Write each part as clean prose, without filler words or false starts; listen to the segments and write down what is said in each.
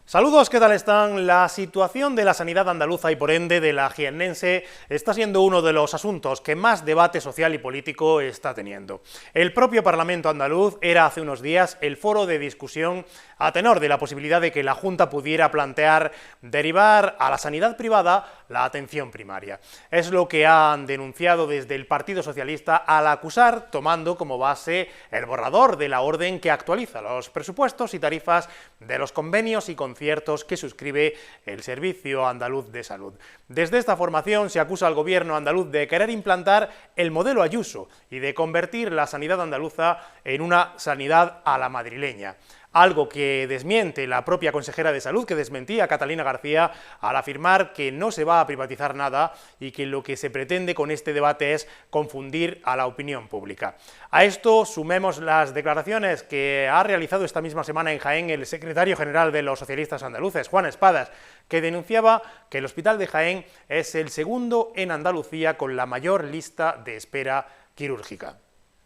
Saludos, ¿qué tal están? La situación de la sanidad andaluza y por ende de la jiennense está siendo uno de los asuntos que más debate social y político está teniendo. El propio Parlamento andaluz era hace unos días el foro de discusión a tenor de la posibilidad de que la Junta pudiera plantear derivar a la sanidad privada la atención primaria. Es lo que han denunciado desde el Partido Socialista al acusar, tomando como base el borrador de la orden que actualiza los presupuestos y tarifas de los convenios y conciertos que suscribe el Servicio Andaluz de Salud. Desde esta formación se acusa al gobierno andaluz de querer implantar el modelo Ayuso y de convertir la sanidad andaluza en una sanidad a la madrileña. Algo que desmiente la propia consejera de Salud, que desmentía a Catalina García al afirmar que no se va a privatizar nada y que lo que se pretende con este debate es confundir a la opinión pública. A esto sumemos las declaraciones que ha realizado esta misma semana en Jaén el secretario general de los socialistas andaluces, Juan Espadas, que denunciaba que el Hospital de Jaén es el segundo en Andalucía con la mayor lista de espera quirúrgica.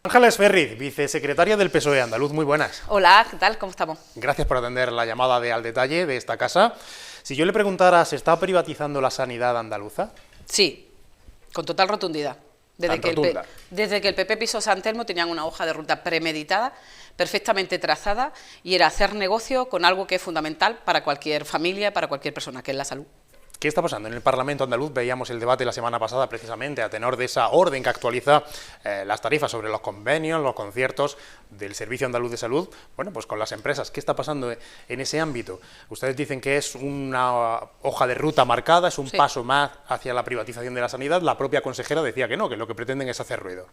Ángeles Ferriz, vicesecretaria del PSOE andaluz, muy buenas. Hola, ¿qué tal? ¿Cómo estamos? Gracias por atender la llamada de Al Detalle de esta casa. Si yo le preguntara, ¿se está privatizando la sanidad andaluza? Sí, con total rotundidad. Desde que el PP pisó San Telmo tenían una hoja de ruta premeditada, perfectamente trazada, y era hacer negocio con algo que es fundamental para cualquier familia, para cualquier persona, que es la salud. ¿Qué está pasando? En el Parlamento andaluz veíamos el debate la semana pasada precisamente a tenor de esa orden que actualiza las tarifas sobre los convenios, los conciertos del Servicio Andaluz de Salud, bueno, pues con las empresas. ¿Qué está pasando en ese ámbito? Ustedes dicen que es una hoja de ruta marcada, es un paso más hacia la privatización de la sanidad. La propia consejera decía que no, que lo que pretenden es hacer ruido.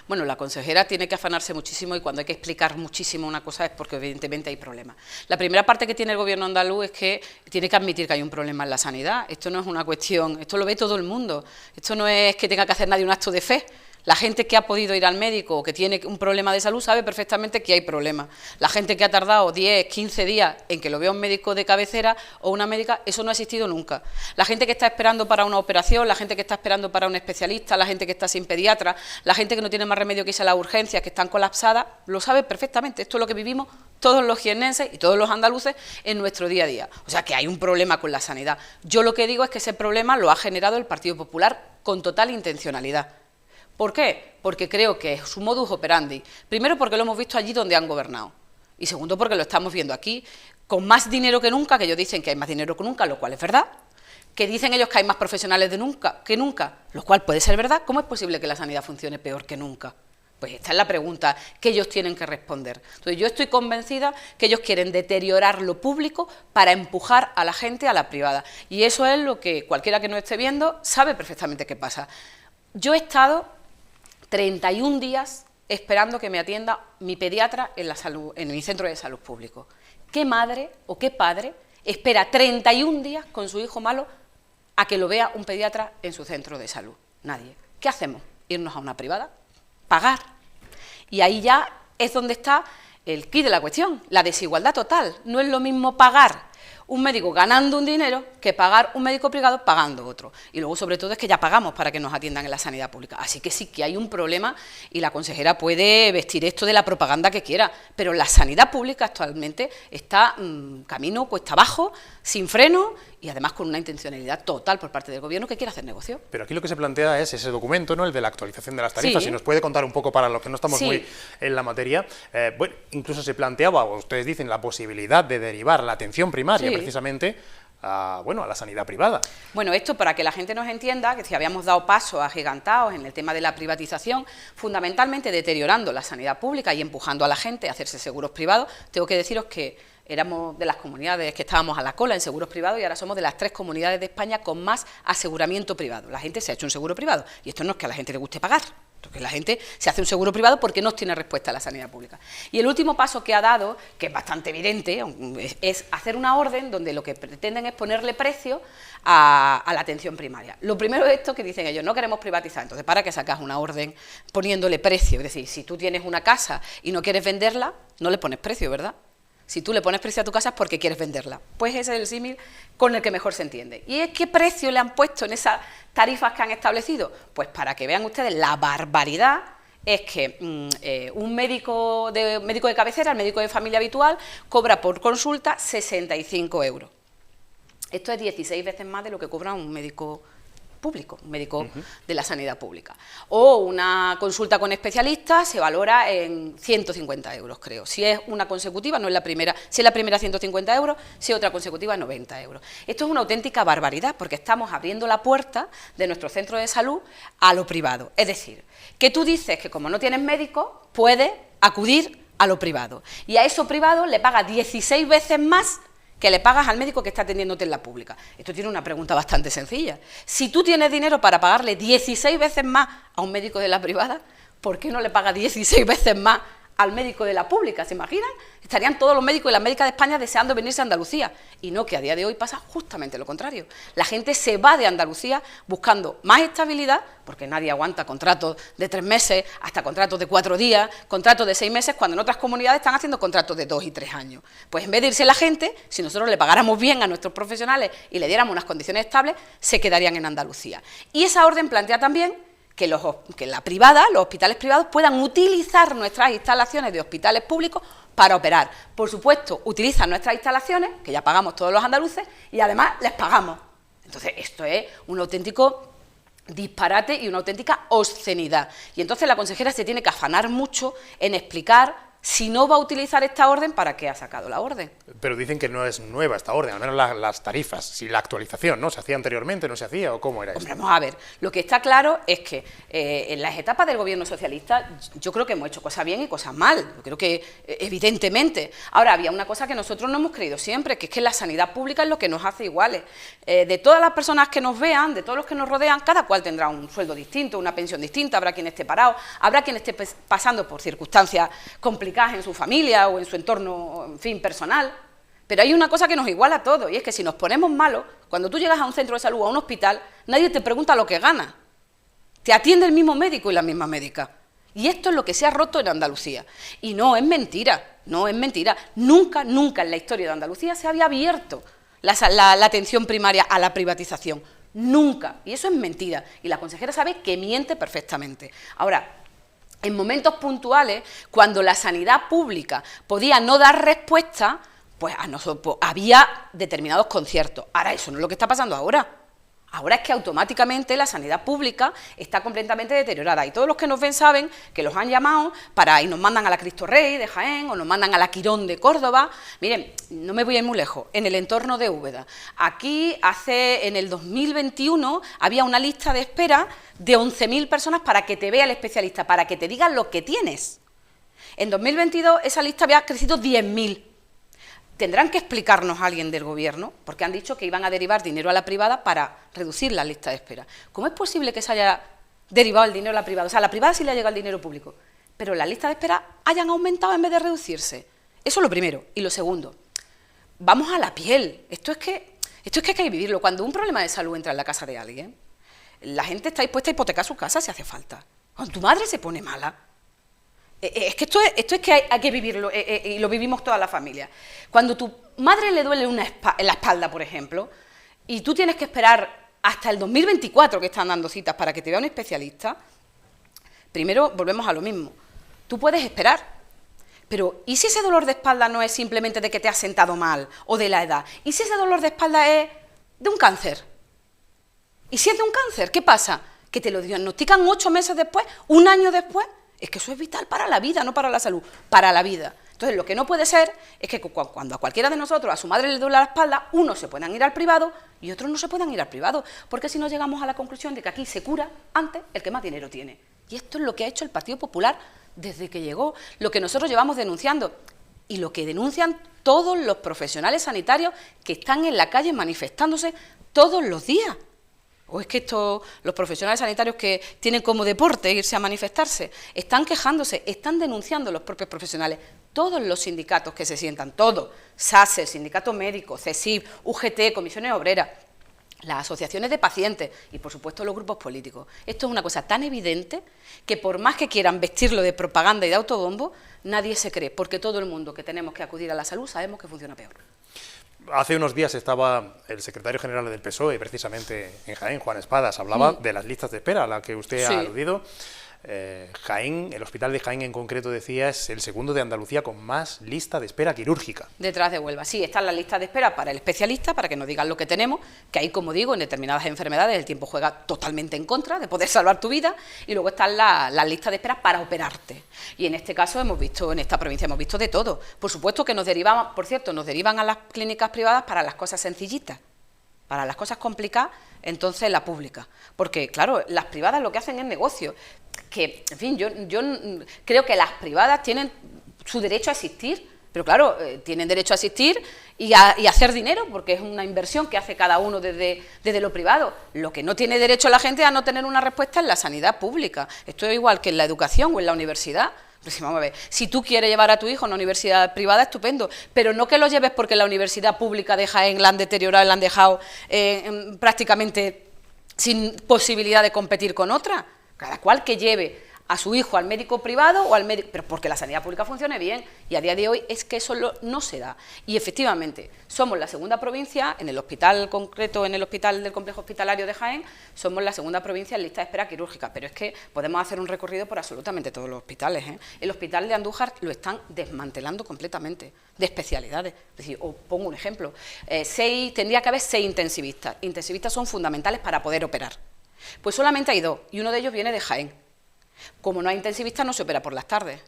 Bueno, la consejera tiene que afanarse muchísimo y cuando hay que explicar muchísimo una cosa es porque evidentemente hay problemas. La primera parte que tiene el gobierno andaluz es que tiene que admitir que hay un problema en la sanidad. Esto no es una cuestión, esto lo ve todo el mundo. Esto no es que tenga que hacer nadie un acto de fe. La gente que ha podido ir al médico o que tiene un problema de salud sabe perfectamente que hay problemas. La gente que ha tardado 10, 15 días en que lo vea un médico de cabecera o una médica, eso no ha existido nunca. La gente que está esperando para una operación, la gente que está esperando para un especialista, la gente que está sin pediatra, la gente que no tiene más remedio que irse a las urgencias, que están colapsadas, lo sabe perfectamente. Esto es lo que vivimos todos los jiennenses y todos los andaluces en nuestro día a día. O sea que hay un problema con la sanidad. Yo lo que digo es que ese problema lo ha generado el Partido Popular con total intencionalidad. ¿Por qué? Porque creo que es su modus operandi. Primero, porque lo hemos visto allí donde han gobernado. Y segundo, porque lo estamos viendo aquí, con más dinero que nunca, que ellos dicen que hay más dinero que nunca, lo cual es verdad. Que dicen ellos que hay más profesionales que nunca, lo cual puede ser verdad. ¿Cómo es posible que la sanidad funcione peor que nunca? Pues esta es la pregunta que ellos tienen que responder. Entonces yo estoy convencida que ellos quieren deteriorar lo público para empujar a la gente a la privada. Y eso es lo que cualquiera que no esté viendo sabe perfectamente qué pasa. Yo he estado 31 días esperando que me atienda mi pediatra en mi centro de salud público. ¿Qué madre o qué padre espera 31 días con su hijo malo a que lo vea un pediatra en su centro de salud? Nadie. ¿Qué hacemos? ¿Irnos a una privada? Pagar. Y ahí ya es donde está el quid de la cuestión, la desigualdad total. No es lo mismo pagar un médico ganando un dinero que pagar un médico privado pagando otro. Y luego, sobre todo, es que ya pagamos para que nos atiendan en la sanidad pública. Así que sí que hay un problema y la consejera puede vestir esto de la propaganda que quiera, pero la sanidad pública actualmente está camino cuesta abajo, sin freno y además con una intencionalidad total por parte del gobierno que quiere hacer negocio. Pero aquí lo que se plantea es ese documento, ¿no?, el de la actualización de las tarifas. Si nos puede contar un poco para los que no estamos muy en la materia. Bueno, incluso se planteaba, o ustedes dicen, la posibilidad de derivar la atención primaria precisamente a la sanidad privada. Bueno, esto para que la gente nos entienda, que si habíamos dado pasos agigantados en el tema de la privatización, fundamentalmente deteriorando la sanidad pública y empujando a la gente a hacerse seguros privados, tengo que deciros que éramos de las comunidades que estábamos a la cola en seguros privados y ahora somos de las 3 comunidades de España con más aseguramiento privado. La gente se ha hecho un seguro privado y esto no es que a la gente le guste pagar, porque la gente se hace un seguro privado porque no tiene respuesta a la sanidad pública. Y el último paso que ha dado, que es bastante evidente, es hacer una orden donde lo que pretenden es ponerle precio a la atención primaria. Lo primero es esto que dicen ellos, no queremos privatizar, entonces ¿para qué sacas una orden poniéndole precio? Es decir, si tú tienes una casa y no quieres venderla, no le pones precio, ¿verdad? Si tú le pones precio a tu casa es porque quieres venderla. Pues ese es el símil con el que mejor se entiende. ¿Y es qué precio le han puesto en esas tarifas que han establecido? Pues para que vean ustedes la barbaridad es que un médico de cabecera, el médico de familia habitual, cobra por consulta 65 euros. Esto es 16 veces más de lo que cobra un médico público, un médico de la sanidad pública. O una consulta con especialistas se valora en 150 euros, creo. Si es una consecutiva, no es la primera, si es la primera 150 euros, si es otra consecutiva 90 euros. Esto es una auténtica barbaridad, porque estamos abriendo la puerta de nuestro centro de salud a lo privado. Es decir, que tú dices que como no tienes médico, puedes acudir a lo privado. Y a eso privado le pagas 16 veces más que le pagas al médico que está atendiéndote en la pública. Esto tiene una pregunta bastante sencilla. Si tú tienes dinero para pagarle 16 veces más a un médico de la privada, ¿por qué no le pagas 16 veces más al médico de la pública? ¿Se imaginan? Estarían todos los médicos y las médicas de España deseando venirse a Andalucía. Y no, que a día de hoy pasa justamente lo contrario. La gente se va de Andalucía buscando más estabilidad, porque nadie aguanta contratos de 3 meses, hasta contratos de 4 días, contratos de 6 meses, cuando en otras comunidades están haciendo contratos de 2 y 3 años. Pues en vez de irse la gente, si nosotros le pagáramos bien a nuestros profesionales y le diéramos unas condiciones estables, se quedarían en Andalucía. Y esa orden plantea también que la privada, los hospitales privados puedan utilizar nuestras instalaciones de hospitales públicos para operar. Por supuesto, utilizan nuestras instalaciones, que ya pagamos todos los andaluces, y además les pagamos. Entonces, esto es un auténtico disparate y una auténtica obscenidad. Y entonces la consejera se tiene que afanar mucho en explicar si no va a utilizar esta orden, ¿para qué ha sacado la orden? Pero dicen que no es nueva esta orden, al menos las tarifas, si la actualización, ¿no? ¿Se hacía anteriormente, no se hacía o cómo era eso? Hombre, vamos a ver, lo que está claro es que en las etapas del gobierno socialista yo creo que hemos hecho cosas bien y cosas mal, yo creo que evidentemente. Ahora, había una cosa que nosotros no hemos creído siempre, que es que la sanidad pública es lo que nos hace iguales. De todas las personas que nos vean, de todos los que nos rodean, cada cual tendrá un sueldo distinto, una pensión distinta, habrá quien esté parado, habrá quien esté pasando por circunstancias complicadas en su familia o en su entorno, en fin, personal. Pero hay una cosa que nos iguala a todos, y es que si nos ponemos malos, cuando tú llegas a un centro de salud o a un hospital, nadie te pregunta lo que ganas. Te atiende el mismo médico y la misma médica. Y esto es lo que se ha roto en Andalucía. Y no es mentira, no es mentira. Nunca, nunca en la historia de Andalucía se había abierto la atención primaria a la privatización. Nunca. Y eso es mentira. Y la consejera sabe que miente perfectamente. Ahora, en momentos puntuales, cuando la sanidad pública podía no dar respuesta, pues había determinados conciertos. Ahora, eso no es lo que está pasando ahora. Ahora es que automáticamente la sanidad pública está completamente deteriorada, y todos los que nos ven saben que los han llamado y nos mandan a la Cristo Rey de Jaén o nos mandan a la Quirón de Córdoba. Miren, no me voy a ir muy lejos, en el entorno de Úbeda. Aquí en el 2021 había una lista de espera de 11.000 personas para que te vea el especialista, para que te diga lo que tienes. En 2022 esa lista había crecido 10.000. Tendrán que explicarnos a alguien del gobierno, porque han dicho que iban a derivar dinero a la privada para reducir la lista de espera. ¿Cómo es posible que se haya derivado el dinero a la privada? O sea, a la privada sí le ha llegado el dinero público, pero las listas de espera hayan aumentado en vez de reducirse. Eso es lo primero. Y lo segundo, vamos a la piel. Esto es que hay que vivirlo. Cuando un problema de salud entra en la casa de alguien, la gente está dispuesta a hipotecar su casa si hace falta. Cuando tu madre se pone mala, es que esto es que hay que vivirlo, y lo vivimos toda la familia. Cuando tu madre le duele en la espalda, por ejemplo, y tú tienes que esperar hasta el 2024, que están dando citas para que te vea un especialista, primero volvemos a lo mismo. Tú puedes esperar, pero ¿y si ese dolor de espalda no es simplemente de que te has sentado mal o de la edad? ¿Y si ese dolor de espalda es de un cáncer? ¿Y si es de un cáncer, qué pasa? ¿Que te lo diagnostican 8 meses después, 1 año después? Es que eso es vital para la vida, no para la salud, para la vida. Entonces, lo que no puede ser es que cuando a cualquiera de nosotros, a su madre le duele la espalda, unos se puedan ir al privado y otros no se puedan ir al privado, porque si no llegamos a la conclusión de que aquí se cura antes el que más dinero tiene. Y esto es lo que ha hecho el Partido Popular desde que llegó, lo que nosotros llevamos denunciando y lo que denuncian todos los profesionales sanitarios que están en la calle manifestándose todos los días. ¿O es que los profesionales sanitarios que tienen como deporte irse a manifestarse, están quejándose, están denunciando los propios profesionales? Todos los sindicatos que se sientan, todos, SASE, Sindicato Médico, CESIF, UGT, Comisiones Obreras, las asociaciones de pacientes y, por supuesto, los grupos políticos. Esto es una cosa tan evidente que, por más que quieran vestirlo de propaganda y de autobombo, nadie se cree, porque todo el mundo que tenemos que acudir a la salud sabemos que funciona peor. Hace unos días estaba el secretario general del PSOE, precisamente en Jaén, Juan Espadas, hablaba de las listas de espera a las que usted ha aludido. Jaén, el hospital de Jaén en concreto, decía, es el segundo de Andalucía con más lista de espera quirúrgica. Detrás de Huelva, sí, está en la lista de espera para el especialista, para que nos digan lo que tenemos, que ahí, como digo, en determinadas enfermedades el tiempo juega totalmente en contra de poder salvar tu vida, y luego están las listas de espera para operarte. Y en este caso hemos visto, en esta provincia hemos visto de todo. Por supuesto que nos derivan, por cierto, nos derivan a las clínicas privadas para las cosas sencillitas. Para las cosas complicadas, entonces la pública. Porque, claro, las privadas lo que hacen es negocio. Que, en fin, yo creo que las privadas tienen su derecho a existir, pero claro, tienen derecho a existir y a hacer dinero, porque es una inversión que hace cada uno desde lo privado. Lo que no tiene derecho la gente es a no tener una respuesta en la sanidad pública. Esto es igual que en la educación o en la universidad. Pues vamos a ver, si tú quieres llevar a tu hijo a una universidad privada, estupendo, pero no que lo lleves porque la universidad pública de Jaén la han deteriorado y la han dejado prácticamente sin posibilidad de competir con otra. Cada cual que lleve a su hijo al médico privado o al médico, pero porque la sanidad pública funcione bien, y a día de hoy es que eso no se da. Y efectivamente, somos la segunda provincia, en el hospital concreto, en el hospital del complejo hospitalario de Jaén, somos la segunda provincia en lista de espera quirúrgica, pero es que podemos hacer un recorrido por absolutamente todos los hospitales, ¿eh? El hospital de Andújar lo están desmantelando completamente, de especialidades. Es decir, os pongo un ejemplo, tendría que haber 6 intensivistas. Intensivistas son fundamentales para poder operar. Pues solamente hay 2, y uno de ellos viene de Jaén. Como no hay intensivistas, no se opera por las tardes.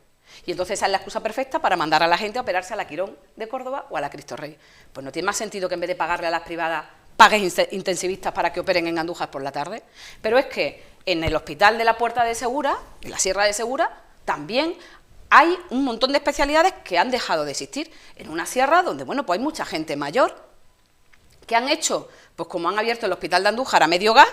Y entonces esa es la excusa perfecta para mandar a la gente a operarse a la Quirón de Córdoba o a la Cristo Rey. Pues no tiene más sentido que en vez de pagarle a las privadas, pagues intensivistas para que operen en Andújar por la tarde. Pero es que en el hospital de la Puerta de Segura, en la Sierra de Segura, también hay un montón de especialidades que han dejado de existir. En una sierra donde, bueno, pues hay mucha gente mayor. ¿Qué han hecho? Pues como han abierto el hospital de Andújar a medio gas,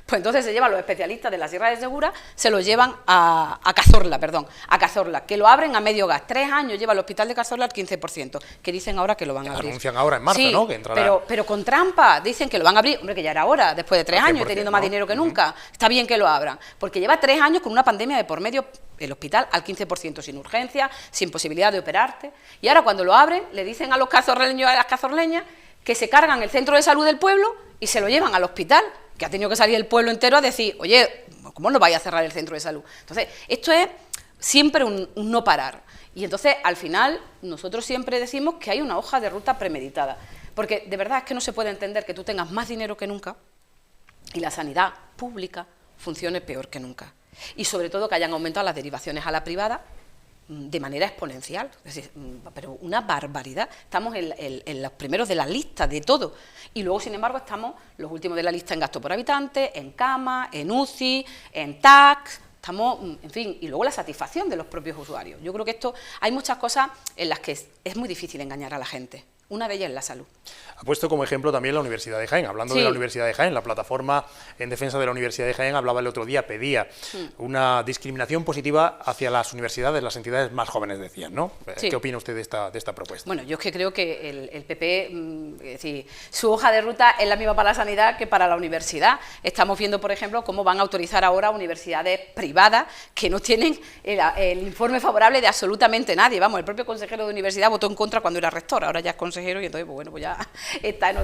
pues entonces se llevan los especialistas de la Sierra de Segura, se los llevan a Cazorla, que lo abren a medio gas. 3 años lleva el hospital de Cazorla al 15%, que dicen ahora que lo van a abrir. Anuncian ahora en marzo, sí, ¿no? Que entrará... pero con trampa, dicen que lo van a abrir, hombre, que ya era hora, después de 3 años, teniendo más dinero que nunca. Está bien que lo abran, porque lleva 3 años con una pandemia de por medio, el hospital al 15%, sin urgencia, sin posibilidad de operarte, y ahora cuando lo abren, le dicen a los cazorleños y a las cazorleñas que se cargan el centro de salud del pueblo y se lo llevan al hospital, que ha tenido que salir el pueblo entero a decir, oye, ¿cómo no vais a cerrar el centro de salud? Entonces, esto es siempre un no parar. Y entonces, al final, nosotros siempre decimos que hay una hoja de ruta premeditada, porque de verdad es que no se puede entender que tú tengas más dinero que nunca y la sanidad pública funcione peor que nunca. Y sobre todo que hayan aumentado las derivaciones a la privada de manera exponencial, es decir, pero una barbaridad. Estamos en los primeros de la lista de todo, y luego, sin embargo, estamos los últimos de la lista en gasto por habitante, en cama, en UCI, en TAC, estamos, en fin, y luego la satisfacción de los propios usuarios. Yo creo que hay muchas cosas en las que es muy difícil engañar a la gente. Una de ellas es la salud. Ha puesto como ejemplo también la Universidad de Jaén. Hablando de la Universidad de Jaén, la plataforma en defensa de la Universidad de Jaén hablaba el otro día, pedía una discriminación positiva hacia las universidades, las entidades más jóvenes, decían, ¿no? Sí. ¿Qué opina usted de esta propuesta? Bueno, yo es que creo que el PP, es decir, su hoja de ruta es la misma para la sanidad que para la universidad. Estamos viendo, por ejemplo, cómo van a autorizar ahora universidades privadas que no tienen el informe favorable de absolutamente nadie. Vamos, el propio consejero de universidad votó en contra cuando era rector, ahora ya es consejero y entonces, pues bueno, pues ya está en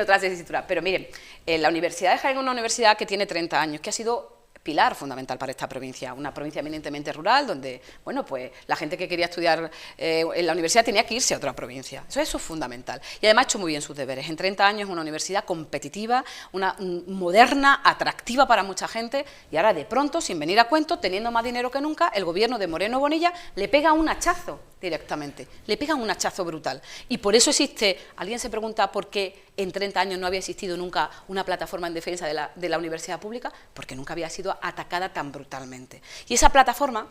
otra tesitura. Pero miren, la Universidad de Jaén es una universidad que tiene 30 años, que ha sido pilar fundamental para esta provincia, una provincia eminentemente rural, donde, bueno, pues la gente que quería estudiar en la universidad tenía que irse a otra provincia. Eso es fundamental. Y además ha hecho muy bien sus deberes. En 30 años es una universidad competitiva, una moderna, atractiva para mucha gente, y ahora de pronto, sin venir a cuento, teniendo más dinero que nunca, el gobierno de Moreno Bonilla le pega un hachazo directamente, le pegan un hachazo brutal. Y por eso existe, alguien se pregunta por qué en 30 años no había existido nunca una plataforma en defensa de la universidad pública, porque nunca había sido atacada tan brutalmente. Y esa plataforma,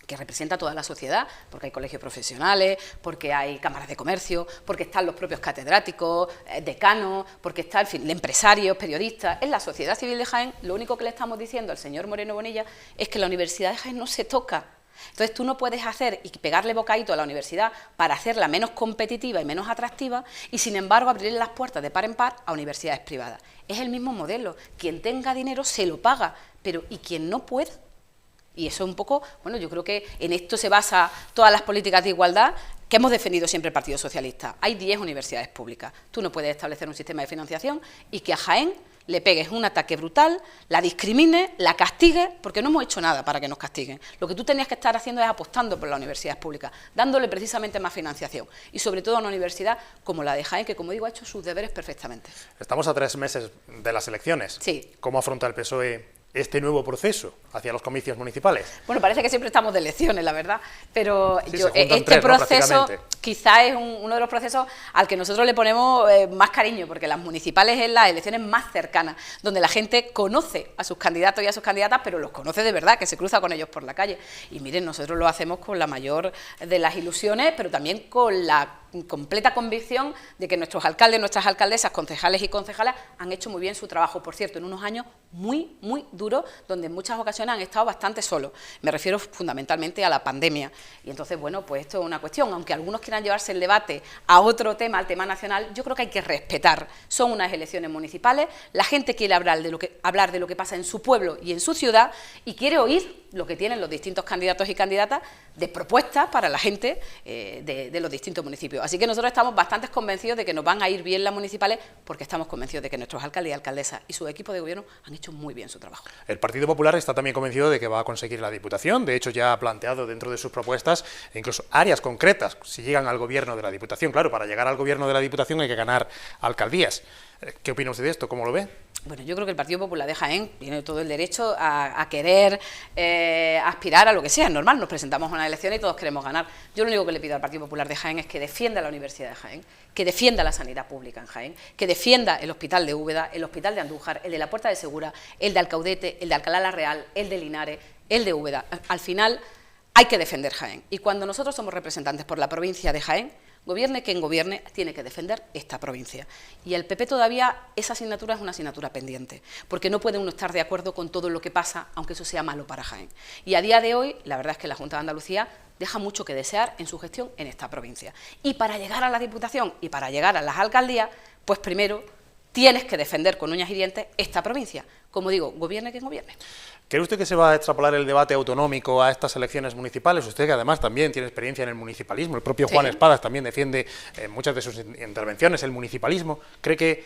que representa a toda la sociedad, porque hay colegios profesionales, porque hay cámaras de comercio, porque están los propios catedráticos, decanos, porque está, en fin, empresarios, periodistas, en la sociedad civil de Jaén, lo único que le estamos diciendo al señor Moreno Bonilla es que la Universidad de Jaén no se toca. Entonces tú no puedes hacer y pegarle bocadito a la universidad para hacerla menos competitiva y menos atractiva y sin embargo abrirle las puertas de par en par a universidades privadas. Es el mismo modelo, quien tenga dinero se lo paga, pero ¿y quien no puede? Y eso es un poco, bueno, yo creo que en esto se basa todas las políticas de igualdad que hemos defendido siempre el Partido Socialista. Hay 10 universidades públicas, tú no puedes establecer un sistema de financiación y que a Jaén le pegues un ataque brutal, la discrimines, la castigues, porque no hemos hecho nada para que nos castiguen. Lo que tú tenías que estar haciendo es apostando por las universidades públicas, dándole precisamente más financiación, y sobre todo a una universidad como la de Jaén, que, como digo, ha hecho sus deberes perfectamente. Estamos a 3 meses de las elecciones. Sí. ¿Cómo afronta el PSOE este nuevo proceso hacia los comicios municipales? Bueno, parece que siempre estamos de elecciones, la verdad, pero Sí, este tres, ¿no? proceso quizá es uno de los procesos al que nosotros le ponemos más cariño, porque las municipales es las elecciones más cercanas, donde la gente conoce a sus candidatos y a sus candidatas, pero los conoce de verdad, que se cruza con ellos por la calle. Y miren, nosotros lo hacemos con la mayor de las ilusiones, pero también con la completa convicción de que nuestros alcaldes, nuestras alcaldesas, concejales y concejalas han hecho muy bien su trabajo, por cierto, en unos años muy duros, donde en muchas ocasiones han estado bastante solos. Me refiero fundamentalmente a la pandemia. Y entonces, bueno, pues esto es una cuestión, aunque algunos quieran llevarse el debate a otro tema, al tema nacional, yo creo que hay que respetar. Son unas elecciones municipales, la gente quiere hablar de lo que pasa en su pueblo y en su ciudad, y quiere oír lo que tienen los distintos candidatos y candidatas de propuestas para la gente de los distintos municipios. Así que nosotros estamos bastante convencidos de que nos van a ir bien las municipales, porque estamos convencidos de que nuestros alcaldes y alcaldesas y su equipo de gobierno han hecho muy bien su trabajo. El Partido Popular está también convencido de que va a conseguir la Diputación. De hecho, ya ha planteado dentro de sus propuestas incluso áreas concretas, si llegan al gobierno de la Diputación. Claro, para llegar al gobierno de la Diputación hay que ganar alcaldías. ¿Qué opina usted de esto? ¿Cómo lo ve? Bueno, yo creo que el Partido Popular de Jaén tiene todo el derecho a querer aspirar a lo que sea, es normal, nos presentamos a una elección y todos queremos ganar. Yo lo único que le pido al Partido Popular de Jaén es que defienda la Universidad de Jaén, que defienda la sanidad pública en Jaén, que defienda el Hospital de Úbeda, el Hospital de Andújar, el de la Puerta de Segura, el de Alcaudete, el de Alcalá la Real, el de Linares, el de Úbeda. Al final hay que defender Jaén, y cuando nosotros somos representantes por la provincia de Jaén, gobierne quien gobierne, tiene que defender esta provincia. Y el PP todavía, esa asignatura es una asignatura pendiente, porque no puede uno estar de acuerdo con todo lo que pasa, aunque eso sea malo para Jaén. Y a día de hoy, la verdad es que la Junta de Andalucía deja mucho que desear en su gestión en esta provincia. Y para llegar a la Diputación y para llegar a las alcaldías, pues primero tienes que defender con uñas y dientes esta provincia. Como digo, gobierne quien gobierne. ¿Cree usted que se va a extrapolar el debate autonómico a estas elecciones municipales? Usted, que además también tiene experiencia en el municipalismo, el propio Juan Espadas también defiende en muchas de sus intervenciones el municipalismo. ¿Cree que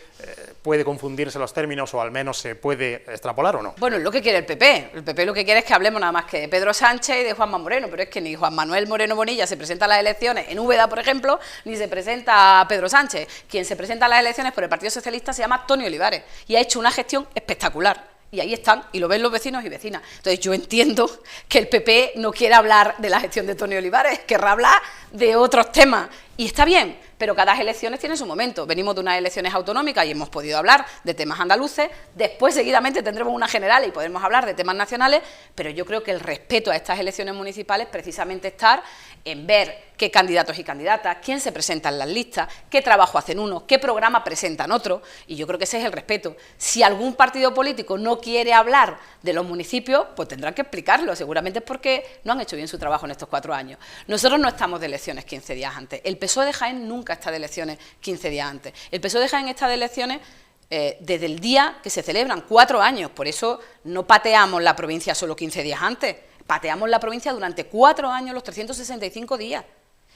puede confundirse los términos o al menos se puede extrapolar o no? Bueno, es lo que quiere el PP. El PP lo que quiere es que hablemos nada más que de Pedro Sánchez y de Juanma Moreno, pero es que ni Juan Manuel Moreno Bonilla se presenta a las elecciones en Úbeda, por ejemplo, ni se presenta a Pedro Sánchez. Quien se presenta a las elecciones por el Partido Socialista se llama Toni Olivares y ha hecho una gestión espectacular. Y ahí están, y lo ven los vecinos y vecinas. Entonces yo entiendo que el PP no quiera hablar de la gestión de Toni Olivares, querrá hablar de otros temas. Y está bien, pero cada elecciones tiene su momento. Venimos de unas elecciones autonómicas y hemos podido hablar de temas andaluces, después seguidamente tendremos una general y podremos hablar de temas nacionales, pero yo creo que el respeto a estas elecciones municipales precisamente está en ver qué candidatos y candidatas, quién se presenta en las listas, qué trabajo hacen unos, qué programa presentan otros, y yo creo que ese es el respeto. Si algún partido político no quiere hablar de los municipios, pues tendrán que explicarlo, seguramente es porque no han hecho bien su trabajo en estos 4 años. Nosotros no estamos de elecciones 15 días antes, el PSOE de Jaén nunca está de elecciones 15 días antes, el PSOE de Jaén está de elecciones desde el día que se celebran, 4 años, por eso no pateamos la provincia solo 15 días antes, pateamos la provincia durante 4 años, los 365 días,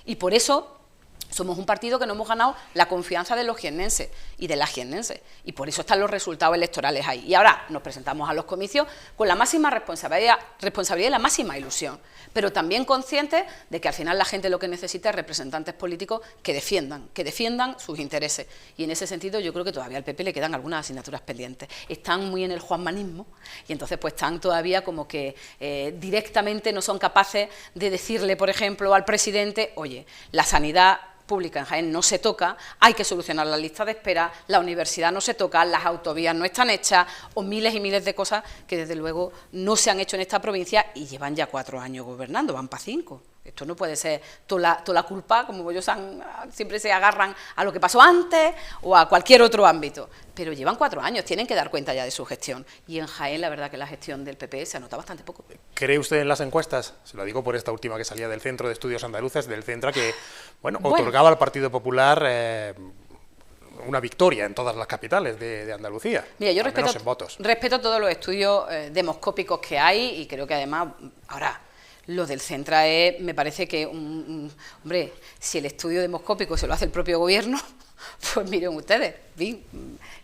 y por eso somos un partido que no hemos ganado la confianza de los jiennenses y de las jiennenses, y por eso están los resultados electorales ahí. Y ahora nos presentamos a los comicios con la máxima responsabilidad y la máxima ilusión, pero también conscientes de que al final la gente lo que necesita es representantes políticos que defiendan sus intereses. Y en ese sentido yo creo que todavía al PP le quedan algunas asignaturas pendientes. Están muy en el juanmanismo y entonces pues están todavía como que directamente no son capaces de decirle, por ejemplo, al presidente, oye, la sanidad pública en Jaén no se toca, hay que solucionar la lista de espera, la universidad no se toca, las autovías no están hechas, o miles y miles de cosas que desde luego no se han hecho en esta provincia y llevan ya 4 años gobernando, van para 5. Esto no puede ser toda la culpa, como ellos siempre se agarran a lo que pasó antes o a cualquier otro ámbito. Pero llevan 4 años, tienen que dar cuenta ya de su gestión. Y en Jaén la verdad que la gestión del PP se anota bastante poco. ¿Cree usted en las encuestas? Se lo digo por esta última que salía del Centro de Estudios Andaluces, del Centra, que otorgaba al Partido Popular una victoria en todas las capitales de Andalucía. Mira, yo respeto todos los estudios demoscópicos que hay y creo que además ahora Lo del Centra es, me parece que, hombre, si el estudio demoscópico se lo hace el propio gobierno, pues miren ustedes, bien,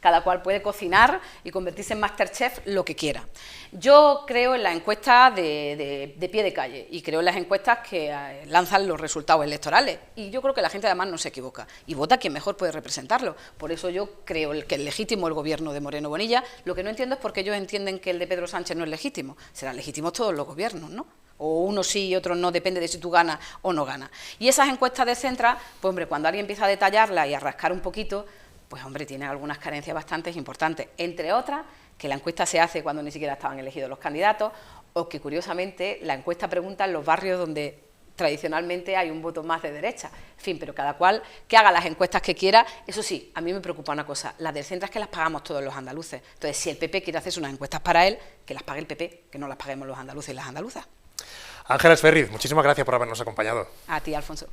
cada cual puede cocinar y convertirse en Masterchef lo que quiera. Yo creo en las encuestas de pie de calle y creo en las encuestas que lanzan los resultados electorales. Y yo creo que la gente además no se equivoca y vota quien mejor puede representarlo. Por eso yo creo que es legítimo el gobierno de Moreno Bonilla. Lo que no entiendo es por qué ellos entienden que el de Pedro Sánchez no es legítimo. Serán legítimos todos los gobiernos, ¿no? O unos sí y otros no, depende de si tú ganas o no ganas. Y esas encuestas de Centra, pues hombre, cuando alguien empieza a detallarlas y a rascar un poquito, pues hombre, tienen algunas carencias bastante importantes, entre otras, que la encuesta se hace cuando ni siquiera estaban elegidos los candidatos, o que curiosamente la encuesta pregunta en los barrios donde tradicionalmente hay un voto más de derecha. En fin, pero cada cual que haga las encuestas que quiera. Eso sí, a mí me preocupa una cosa, las del Centra es que las pagamos todos los andaluces. Entonces, si el PP quiere hacerse unas encuestas para él, que las pague el PP, que no las paguemos los andaluces y las andaluzas. Ángeles Ferriz, muchísimas gracias por habernos acompañado. A ti, Alfonso.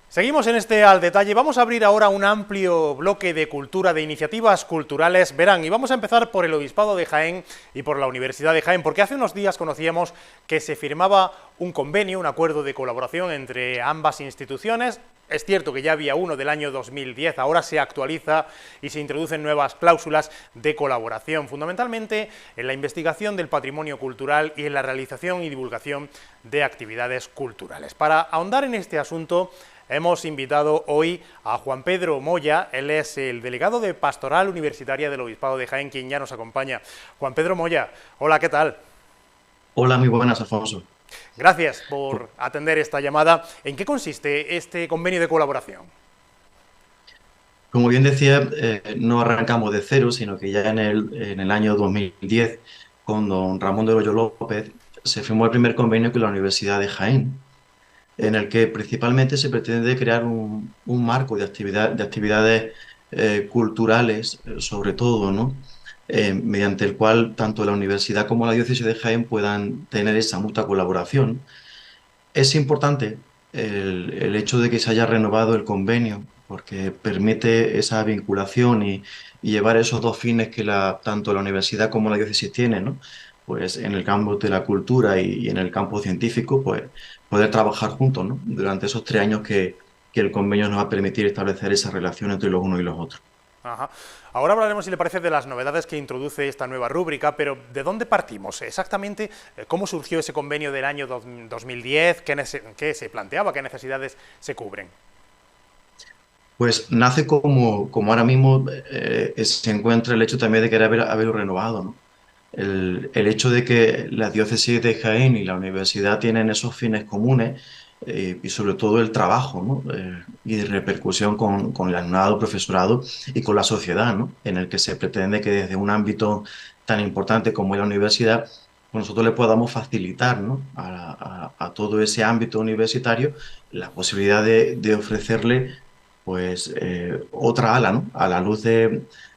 Seguimos en este Al Detalle. Vamos a abrir ahora un amplio bloque de cultura, de iniciativas culturales. Verán, y vamos a empezar por el Obispado de Jaén y por la Universidad de Jaén, porque hace unos días conocíamos que se firmaba un convenio, un acuerdo de colaboración entre ambas instituciones. Es cierto que ya había uno del año 2010, ahora se actualiza y se introducen nuevas cláusulas de colaboración, fundamentalmente en la investigación del patrimonio cultural y en la realización y divulgación de actividades culturales. Para ahondar en este asunto, hemos invitado hoy a Juan Pedro Moya. Él es el delegado de Pastoral Universitaria del Obispado de Jaén, quien ya nos acompaña. Juan Pedro Moya, hola, ¿qué tal? Hola, muy buenas, Alfonso. Gracias por atender esta llamada. ¿En qué consiste este convenio de colaboración? Como bien decía, no arrancamos de cero, sino que ya en el año 2010, con don Ramón de Hoyo López, se firmó el primer convenio con la Universidad de Jaén, en el que principalmente se pretende crear un marco de actividades culturales, sobre todo, ¿no? Mediante el cual tanto la universidad como la diócesis de Jaén puedan tener esa mutua colaboración. Es importante el hecho de que se haya renovado el convenio, porque permite esa vinculación y llevar esos dos fines que tanto la universidad como la diócesis tienen, ¿no? Pues en el campo de la cultura y en el campo científico, pues poder trabajar juntos, ¿no? Durante esos 3 años que el convenio nos va a permitir establecer esa relación entre los unos y los otros. Ajá. Ahora hablaremos, si le parece, de las novedades que introduce esta nueva rúbrica, pero ¿de dónde partimos? Exactamente, ¿cómo surgió ese convenio del año 2010? ¿Qué se planteaba? ¿Qué necesidades se cubren? Pues nace como ahora mismo se encuentra el hecho también de querer haberlo renovado, ¿no? El hecho de que la diócesis de Jaén y la universidad tienen esos fines comunes y sobre todo el trabajo, ¿no? Y de repercusión con el alumnado, profesorado y con la sociedad, ¿no? En el que se pretende que desde un ámbito tan importante como es la universidad, pues nosotros le podamos facilitar, ¿no? a todo ese ámbito universitario la posibilidad de ofrecerle pues otra ala, ¿no? A la luz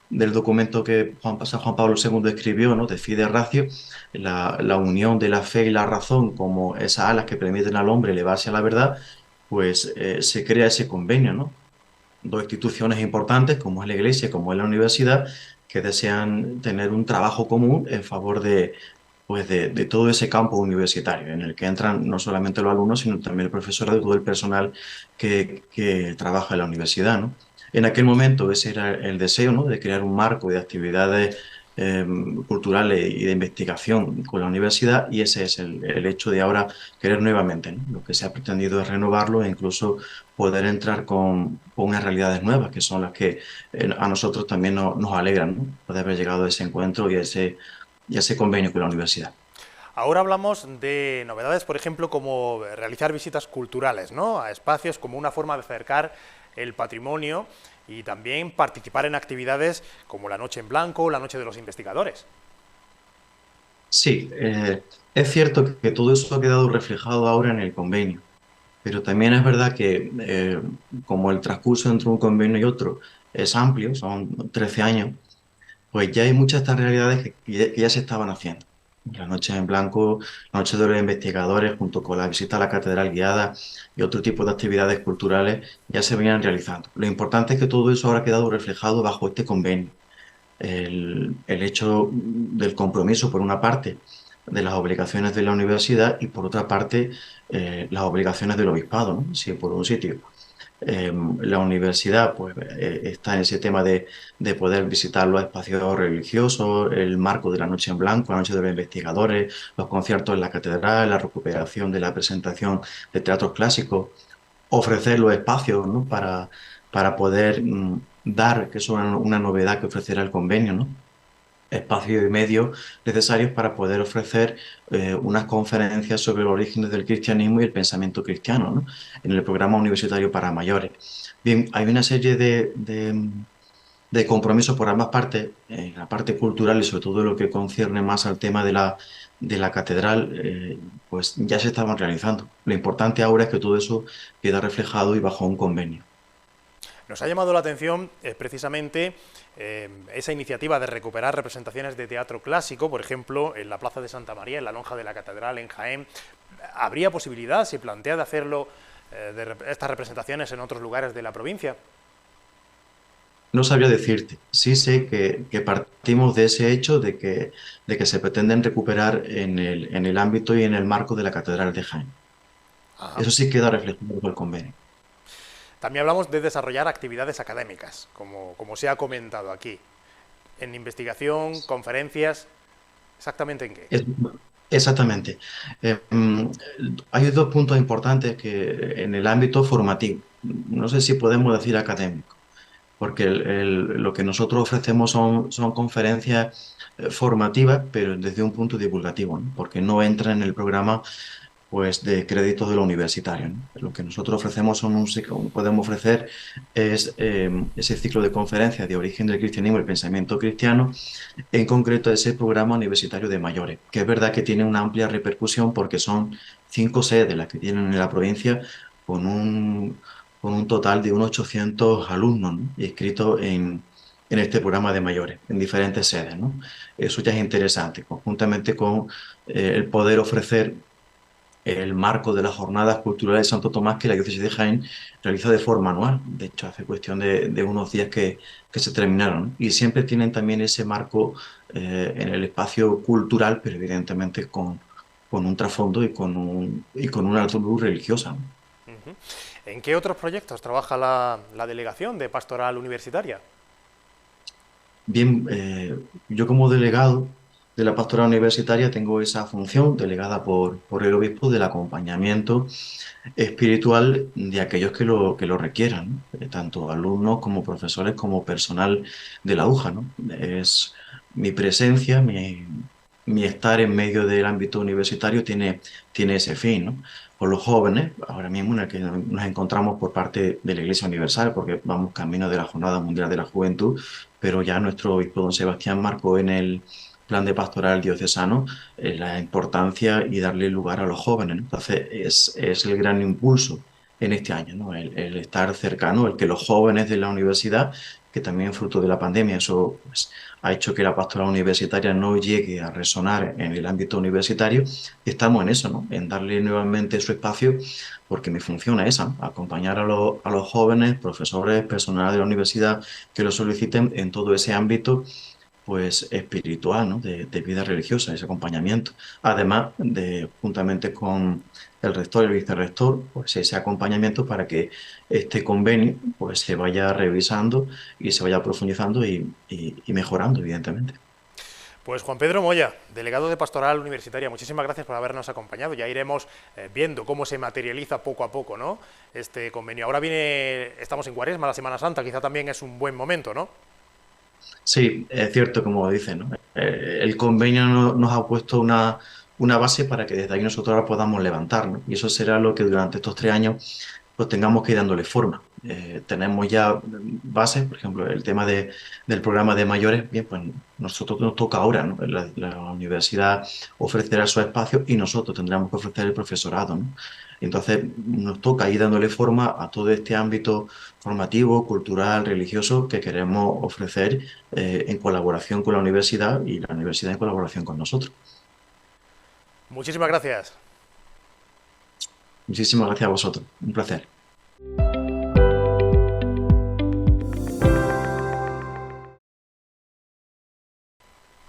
del documento que San Juan Pablo II escribió, ¿no? De Fide Ratio, la unión de la fe y la razón como esas alas que permiten al hombre elevarse a la verdad, pues se crea ese convenio, ¿no? Dos instituciones importantes, como es la Iglesia, como es la universidad, que desean tener un trabajo común en favor pues de todo ese campo universitario, en el que entran no solamente los alumnos, sino también el profesorado y todo el personal que trabaja en la universidad, ¿no? En aquel momento ese era el deseo, ¿no? De crear un marco de actividades culturales y de investigación con la universidad, y ese es el hecho de ahora querer nuevamente, ¿no? Lo que se ha pretendido es renovarlo e incluso poder entrar con unas realidades nuevas, que son las que a nosotros también nos alegran, ¿no? Poder haber llegado a ese encuentro y a ese convenio con la universidad. Ahora hablamos de novedades, por ejemplo, como realizar visitas culturales, ¿no? A espacios, como una forma de acercar el patrimonio y también participar en actividades como la Noche en Blanco o la Noche de los Investigadores. Sí, es cierto que todo eso ha quedado reflejado ahora en el convenio, pero también es verdad que como el transcurso entre un convenio y otro es amplio, son 13 años, pues ya hay muchas de estas realidades que ya se estaban haciendo. La noche en blanco, la noche de los investigadores, junto con la visita a la catedral guiada y otro tipo de actividades culturales, ya se venían realizando. Lo importante es que todo eso ahora ha quedado reflejado bajo este convenio. El hecho del compromiso, por una parte, de las obligaciones de la universidad y, por otra parte, las obligaciones del obispado, ¿no? Si por un sitio la universidad pues, está en ese tema de poder visitar los espacios religiosos, el marco de la Noche en Blanco, la Noche de los Investigadores, los conciertos en la catedral, la recuperación de la presentación de teatros clásicos, ofrecer los espacios, ¿no? para poder dar, que es una novedad que ofrecerá el convenio, ¿no? Espacios y medios necesarios para poder ofrecer unas conferencias sobre los orígenes del cristianismo y el pensamiento cristiano, ¿no? En el programa universitario para mayores. Bien, hay una serie de compromisos por ambas partes, en la parte cultural y sobre todo lo que concierne más al tema de la catedral, pues ya se estaban realizando. Lo importante ahora es que todo eso queda reflejado y bajo un convenio. Nos ha llamado la atención precisamente esa iniciativa de recuperar representaciones de teatro clásico, por ejemplo, en la Plaza de Santa María, en la lonja de la Catedral, en Jaén. ¿Habría posibilidad, se plantea, de hacerlo, estas representaciones en otros lugares de la provincia? No sabría decirte. Sí sé que partimos de ese hecho de que se pretenden recuperar en el ámbito y en el marco de la Catedral de Jaén. Ajá. Eso sí queda reflejado por el convenio. También hablamos de desarrollar actividades académicas, como se ha comentado aquí, en investigación, conferencias, ¿exactamente en qué? Es- Exactamente. Hay dos puntos importantes que en el ámbito formativo, no sé si podemos decir académico, porque lo que nosotros ofrecemos son conferencias formativas, pero desde un punto divulgativo, ¿no? Porque no entra en el programa pues de créditos de lo universitario, ¿no? Lo que nosotros ofrecemos son un ciclo, podemos ofrecer es ese ciclo de conferencias de origen del cristianismo, el pensamiento cristiano, en concreto ese programa universitario de mayores, que es verdad que tiene una amplia repercusión porque son 5 sedes las que tienen en la provincia con un total de unos 800 alumnos, ¿no? Inscritos en este programa de mayores, en diferentes sedes, ¿no? Eso ya es interesante, conjuntamente con el poder ofrecer el marco de las Jornadas Culturales de Santo Tomás que la Diócesis de Jaén realiza de forma anual. De hecho, hace cuestión de unos días que se terminaron, ¿no? Y siempre tienen también ese marco en el espacio cultural, pero evidentemente con un trasfondo y con una luz religiosa, ¿no? Ujú. ¿En qué otros proyectos trabaja la delegación de Pastoral Universitaria? Bien, yo como delegado de la pastoral universitaria tengo esa función delegada por el obispo del acompañamiento espiritual de aquellos que lo requieran, ¿no? Tanto alumnos como profesores como personal de la UJA, ¿no? Es mi presencia, mi estar en medio del ámbito universitario tiene ese fin, ¿no? Con los jóvenes, ahora mismo en el que nos encontramos por parte de la Iglesia Universal, porque vamos camino de la Jornada Mundial de la Juventud, pero ya nuestro obispo don Sebastián marcó en el plan de pastoral diocesano la importancia y darle lugar a los jóvenes, ¿no? Entonces es el gran impulso en este año, ¿no? El estar cercano, el que los jóvenes de la universidad, que también fruto de la pandemia, eso pues, ha hecho que la pastoral universitaria no llegue a resonar en el ámbito universitario, y estamos en eso, ¿no? En darle nuevamente su espacio, porque mi función es esa, ¿no? Acompañar a los jóvenes, profesores, personal de la universidad que lo soliciten en todo ese ámbito pues espiritual, ¿no? De vida religiosa, ese acompañamiento. Además de, juntamente con el rector y el vicerrector, pues ese acompañamiento para que este convenio pues se vaya revisando y se vaya profundizando y mejorando, evidentemente. Pues Juan Pedro Moya, delegado de Pastoral Universitaria, muchísimas gracias por habernos acompañado. Ya iremos viendo cómo se materializa poco a poco, ¿no?, este convenio. Ahora estamos en Cuaresma, la Semana Santa, quizá también es un buen momento, ¿no? Sí, es cierto, como dicen, ¿no? El convenio nos ha puesto una base para que desde ahí nosotros ahora podamos levantarnos. Y eso será lo que durante estos 3 años pues tengamos que ir dándole forma. Tenemos ya bases, por ejemplo, el tema del programa de mayores, bien, pues nosotros nos toca ahora, ¿no? La universidad ofrecerá esos espacios y nosotros tendremos que ofrecer el profesorado, ¿no? Entonces nos toca ir dándole forma a todo este ámbito formativo, cultural, religioso que queremos ofrecer en colaboración con la universidad y la universidad en colaboración con nosotros. Muchísimas gracias. Muchísimas gracias a vosotros. Un placer.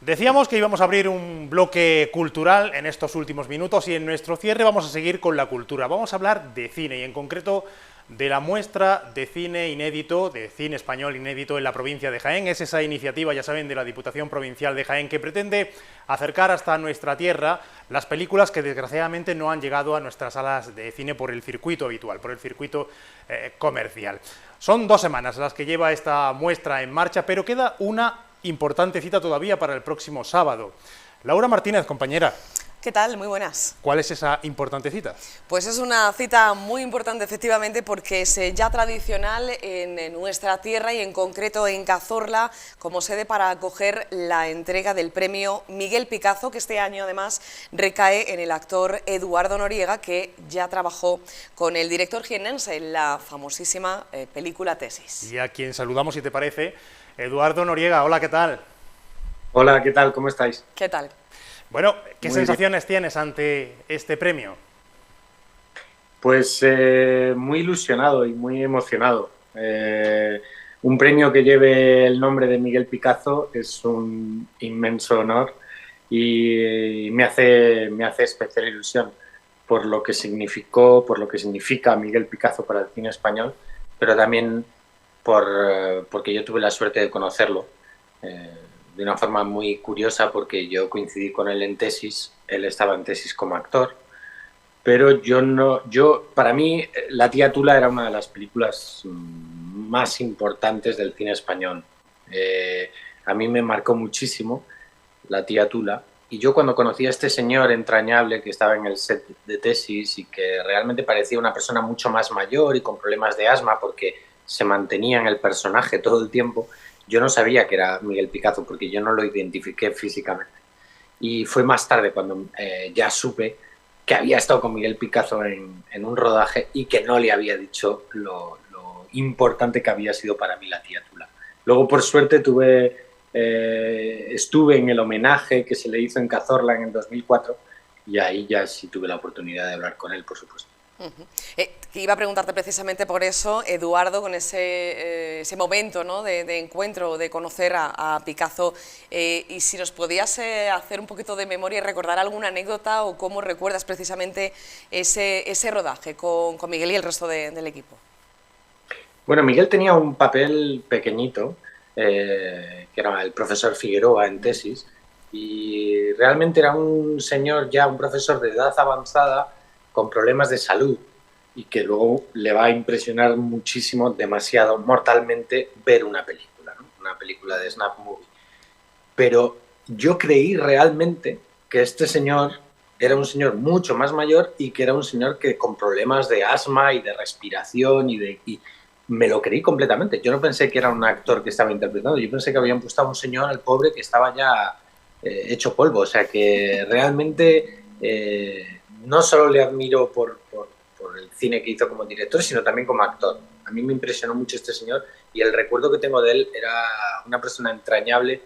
Decíamos que íbamos a abrir un bloque cultural en estos últimos minutos y en nuestro cierre vamos a seguir con la cultura. Vamos a hablar de cine y en concreto de la muestra de cine inédito, de cine español inédito en la provincia de Jaén. Es esa iniciativa, ya saben, de la Diputación Provincial de Jaén que pretende acercar hasta nuestra tierra las películas que desgraciadamente no han llegado a nuestras salas de cine por el circuito habitual, por el circuito comercial. Son 2 semanas las que lleva esta muestra en marcha, pero queda una importante cita todavía para el próximo sábado. Laura Martínez, compañera. ¿Qué tal? Muy buenas. ¿Cuál es esa importante cita? Pues es una cita muy importante efectivamente porque es ya tradicional en nuestra tierra y en concreto en Cazorla como sede para acoger la entrega del premio Miguel Picazo, que este año además recae en el actor Eduardo Noriega, que ya trabajó con el director jiennense en la famosísima película Tesis. Y a quien saludamos, si te parece, Eduardo Noriega. Hola, ¿qué tal? Hola, ¿qué tal? ¿Cómo estáis? ¿Qué tal? Bueno, ¿qué Muy sensaciones tienes ante este premio? Pues muy ilusionado y muy emocionado. Un premio que lleve el nombre de Miguel Picazo es un inmenso honor y me hace especial ilusión por lo que significó, por lo que significa Miguel Picazo para el cine español, pero también porque yo tuve la suerte de conocerlo. De una forma muy curiosa porque yo coincidí con él en Tesis, él estaba en Tesis como actor, pero para mí La tía Tula era una de las películas más importantes del cine español. A mí me marcó muchísimo La tía Tula y yo cuando conocí a este señor entrañable que estaba en el set de Tesis y que realmente parecía una persona mucho más mayor y con problemas de asma porque se mantenía en el personaje todo el tiempo, yo no sabía que era Miguel Picazo porque yo no lo identifiqué físicamente. Y fue más tarde cuando ya supe que había estado con Miguel Picazo en un rodaje y que no le había dicho lo importante que había sido para mí La tía Tula. Luego, por suerte, estuve en el homenaje que se le hizo en Cazorla en el 2004 y ahí ya sí tuve la oportunidad de hablar con él, por supuesto. Iba a preguntarte precisamente por eso, Eduardo, con ese momento, ¿no?, de encuentro, de conocer a Picazo, y si nos podías hacer un poquito de memoria y recordar alguna anécdota o cómo recuerdas precisamente ese rodaje con Miguel y el resto del equipo. Bueno, Miguel tenía un papel pequeñito, que era el profesor Figueroa en Tesis, y realmente era un señor ya, un profesor de edad avanzada, con problemas de salud y que luego le va a impresionar muchísimo, demasiado, mortalmente, ver una película, ¿no? Una película de Snap Movie. Pero yo creí realmente que este señor era un señor mucho más mayor y que era un señor que con problemas de asma y de respiración y me lo creí completamente. Yo no pensé que era un actor que estaba interpretando, yo pensé que habían puesto a un señor, al pobre, que estaba ya hecho polvo. O sea que realmente no solo le admiro por el cine que hizo como director, sino también como actor. A mí me impresionó mucho este señor y el recuerdo que tengo de él era una persona entrañable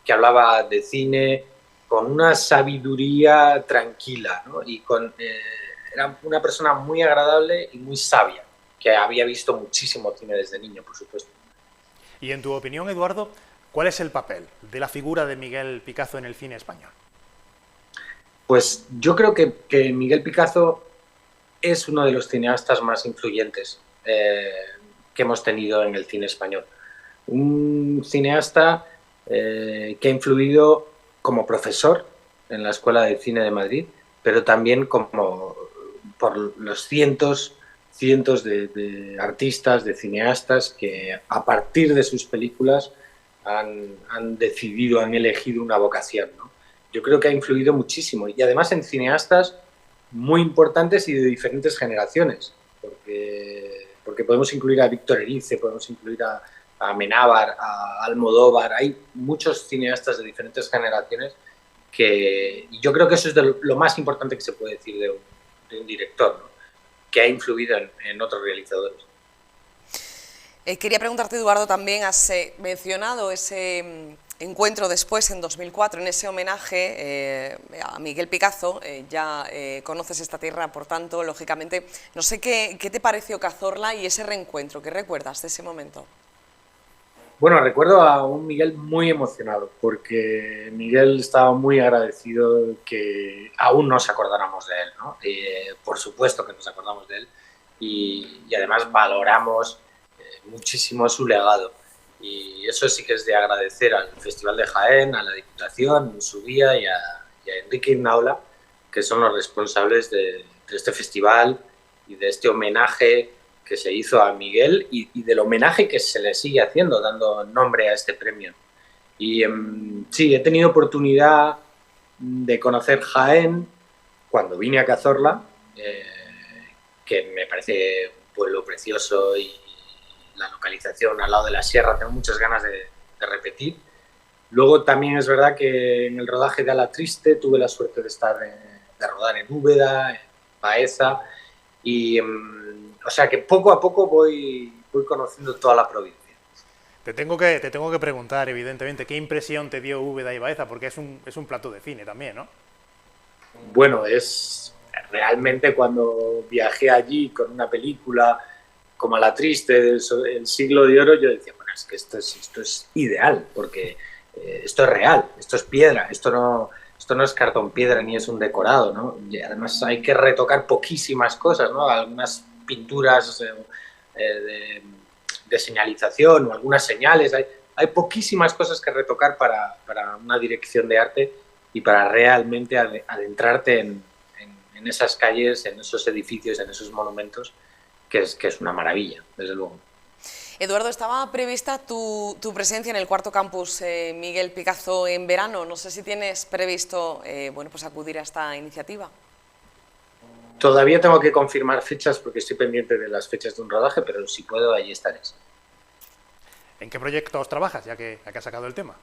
que hablaba de cine con una sabiduría tranquila, ¿no? Y era una persona muy agradable y muy sabia, que había visto muchísimo cine desde niño, por supuesto. Y en tu opinión, Eduardo, ¿cuál es el papel de la figura de Miguel Picazo en el cine español? Pues yo creo que Miguel Picazo es uno de los cineastas más influyentes que hemos tenido en el cine español. Un cineasta que ha influido como profesor en la Escuela de Cine de Madrid, pero también por los cientos de artistas, de cineastas que a partir de sus películas han decidido, han elegido una vocación, ¿no? Yo creo que ha influido muchísimo y además en cineastas muy importantes y de diferentes generaciones, porque podemos incluir a Víctor Erice, podemos incluir a Amenábar, a Almodóvar. Hay muchos cineastas de diferentes generaciones y yo creo que eso es lo más importante que se puede decir de un director, ¿no?, que ha influido en otros realizadores. Quería preguntarte, Eduardo, también has mencionado ese encuentro después, en 2004, en ese homenaje a Miguel Picazo. Ya conoces esta tierra, por tanto, lógicamente, no sé qué te pareció Cazorla y ese reencuentro, ¿qué recuerdas de ese momento? Bueno, recuerdo a un Miguel muy emocionado, porque Miguel estaba muy agradecido que aún nos acordáramos de él, ¿no? Por supuesto que nos acordamos de él y además valoramos muchísimo su legado. Y eso sí que es de agradecer al Festival de Jaén, a la Diputación en su día y a Enrique Inaula, que son los responsables de este festival y de este homenaje que se hizo a Miguel y del homenaje que se le sigue haciendo, dando nombre a este premio. Y sí, he tenido oportunidad de conocer Jaén cuando vine a Cazorla, que me parece un pueblo precioso y la localización al lado de la sierra, tengo muchas ganas de repetir. Luego también es verdad que en el rodaje de Ala Triste tuve la suerte de rodar en Úbeda, en Baeza, y o sea que poco a poco voy conociendo toda la provincia. Te tengo que preguntar, evidentemente, ¿qué impresión te dio Úbeda y Baeza? Porque es un plato de cine también, ¿no? Bueno, es realmente cuando viajé allí con una película como Ala Triste, El siglo de oro, yo decía, bueno, es que esto es ideal, porque esto es real, esto es piedra, esto no es cartón piedra ni es un decorado, ¿no? Y además hay que retocar poquísimas cosas, ¿no? Algunas pinturas de señalización o algunas señales, hay poquísimas cosas que retocar para una dirección de arte y para realmente adentrarte en esas calles, en esos edificios, en esos monumentos, que es una maravilla, desde luego. Eduardo, ¿estaba prevista tu presencia en el cuarto campus Miguel Picazo en verano? No sé si tienes previsto bueno, pues acudir a esta iniciativa. Todavía tengo que confirmar fechas porque estoy pendiente de las fechas de un rodaje, pero si puedo, allí estaré. ¿En qué proyectos trabajas, ya que has sacado el tema?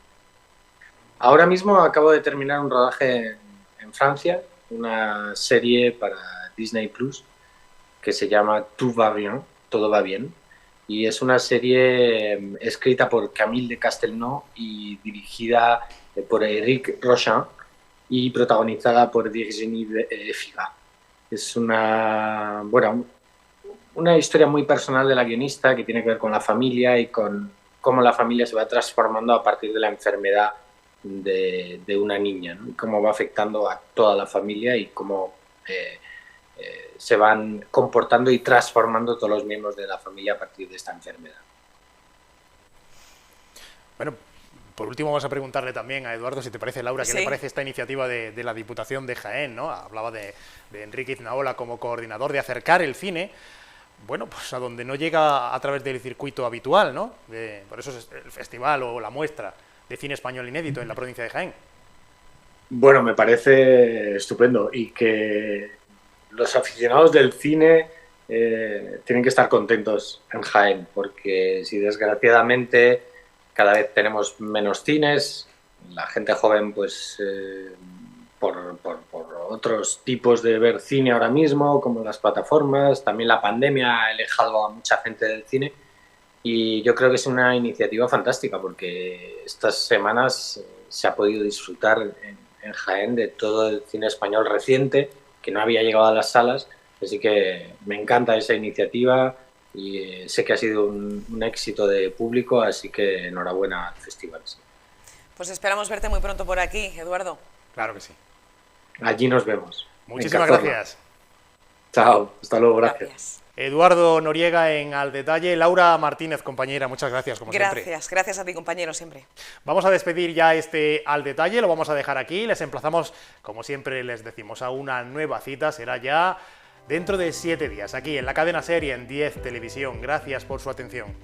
Ahora mismo acabo de terminar un rodaje en Francia, una serie para Disney Plus que se llama Tout va bien, todo va bien, y es una serie escrita por Camille de Castelnau y dirigida por Éric Rochant y protagonizada por Virginie Fira. Es una historia muy personal de la guionista que tiene que ver con la familia y con cómo la familia se va transformando a partir de la enfermedad de una niña, ¿no? Cómo va afectando a toda la familia y cómo se van comportando y transformando todos los miembros de la familia a partir de esta enfermedad. Bueno, por último vamos a preguntarle también a Eduardo, si te parece, Laura, ¿qué le parece esta iniciativa de la Diputación de Jaén, ¿no? Hablaba de Enrique Iznaola como coordinador, de acercar el cine, bueno, pues a donde no llega a través del circuito habitual, ¿no? Por eso es el festival o la muestra de cine español inédito en la provincia de Jaén. Bueno, me parece estupendo y que los aficionados del cine tienen que estar contentos en Jaén, porque si desgraciadamente cada vez tenemos menos cines, la gente joven pues por otros tipos de ver cine ahora mismo, como las plataformas, también la pandemia ha alejado a mucha gente del cine y yo creo que es una iniciativa fantástica porque estas semanas se ha podido disfrutar en Jaén de todo el cine español reciente que no había llegado a las salas, así que me encanta esa iniciativa y sé que ha sido un éxito de público, así que enhorabuena al festival. Sí. Pues esperamos verte muy pronto por aquí, Eduardo. Claro que sí. Allí nos vemos. Muchísimas gracias. Chao, hasta luego, gracias. Eduardo Noriega en Al Detalle. Laura Martínez, compañera, muchas gracias, como siempre. Gracias a ti, compañero, siempre. Vamos a despedir ya este Al Detalle, lo vamos a dejar aquí. Les emplazamos, como siempre les decimos, a una nueva cita. Será ya dentro de 7 días, aquí en la cadena SER y en 10 Televisión. Gracias por su atención.